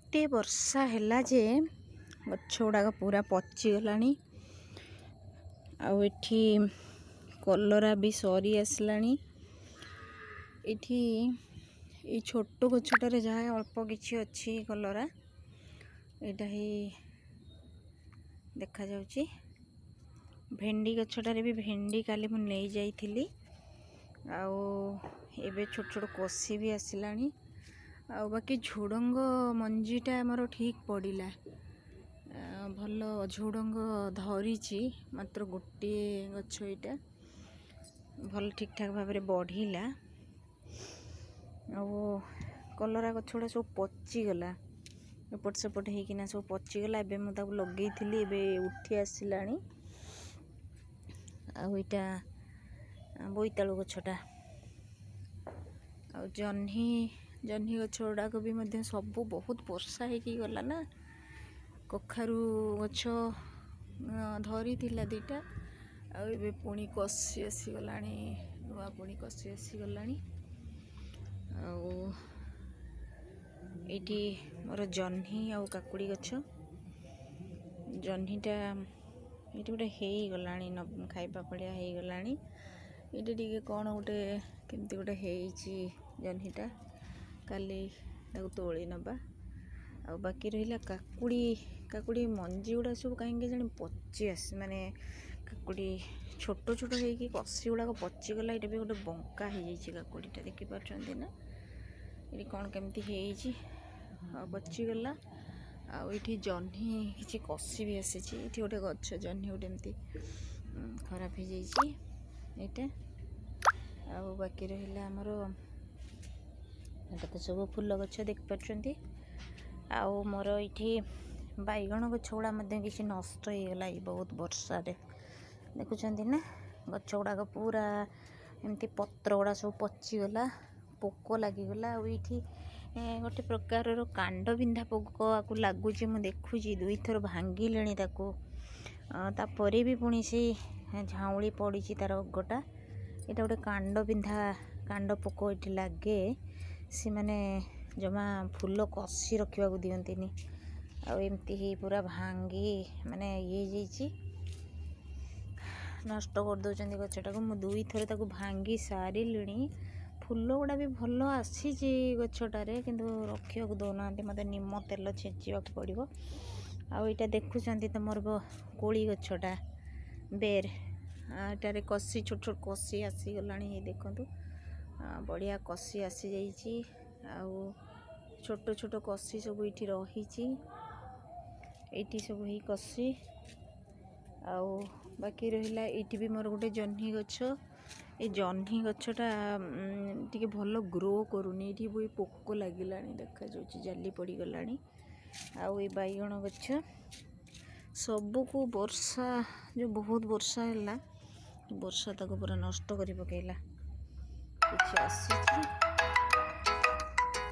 एते वर्षा हैला जे गछ गुड़ाक पूरा पचिगलानी। आउ एठी कलरा भी सरी आसलानी। एठी ये छोट गछटारे जहाँ अल्प किछि अच्छी कलरा एटा ही देखा जाउची। भेंडी गछटारे भी भेंडी काली मु नहीं जाइथिली। आउ एबे छोट छोट कसी भी आसलानी। आउ बाकी झुडंग मंजीटा आमर ठीक पड़िला। भल झुडंग धरीची मात्र गोटे गछ एटा भल ठीक ठाक भाव में बढ़िला। कलरा गछ गुड़ा सब पचिगला एपट सेपट होकिना सब पचिगला। एबे मु ताकु लगेइथिली एबे उठी आसिलानी। आउ इटा बोईतालु गछटा आउ जह्नी गछ गुड़ाक भी मध्य सबू बहुत वर्षा होगी गला ना। कखारू गछ धरी थिला दीटा आउ पुणी कसी आसीगलानी। नुआ पुणी कसी आसीगलानी। आउ एठी मोर जह्नी आउ काकुड़ी गछ जह्नीटा ये गोटे हो गलानी न खाइबा पड़िया हो गलानी। ये टिके कौन गोटे केमती गोटे होइची जह्नीटा काली ताकू तोली नबा। आ बाकी रहिला काकुड़ी मंजी गुड़ा सब कहीं जाने पची आस माने काकुड़ी छोट छोट होगी कसी गुड़ाक पचिगला। ये भी गोटे बंका हो जाइए काकुड़ीटा देखिपार्टी ना ये कौन केमती होइची पचिगला। आठी जह्नी किसी कसी भी आसी ये गोटे गछ जह्नी गोटे एमती खराब हो जाइए यहाँ। आउ बाकी रहिला आमर एटा तो सब फूल गछ देखिपार्टी। आउ मोर ये बैगण गछ गुड़ा किसी नष्ट हो गला बहुत वर्षा देखुंत ना। गछ गुड़ाक पूरा एमती पत्र गुड़ा सब पचिगला पोक लगिगला। ये गोटे प्रकार कांड बिंधा पोक आपको लगुच मु देखुची दुई थर भांगिले तापर भी पुणी से झाउली पड़ी तार अगटा। यहाँ गोटे कांड बिंधा कांड पोक ये लगे सी मैंने जमा फूल कसी रखा दिंती आमती पूरा भांगी माने ये नष्ट कर दौरान गछटा को। मुझे दुई थर ताकू भांगी सारे फूल गुड़ा भी भल आसी गछटारे किंतु रखा दौना मत निम तेल छेचा पड़ो। आईटा देखुं तो मोर कोली गछटा बेर एटारे कसी छोट छोट कसी आसीगला। ये देखु बढ़िया कसी आसी जाइए। आउ छोट छोट कसी सब ये रही सब ही कसी। आउ बाकी रहिला ये भी मोर गोटे जह्नी गछ। ये जह्नी गछटा टी भल ग्रो करूनी ये भी पोक लगिला देखा जाली पड़गला। आउ ये बैगण गछ सबको वर्षा जो बहुत वर्षा है वर्षा ताको पूरा नष्ट कर पकेला। किछि आसी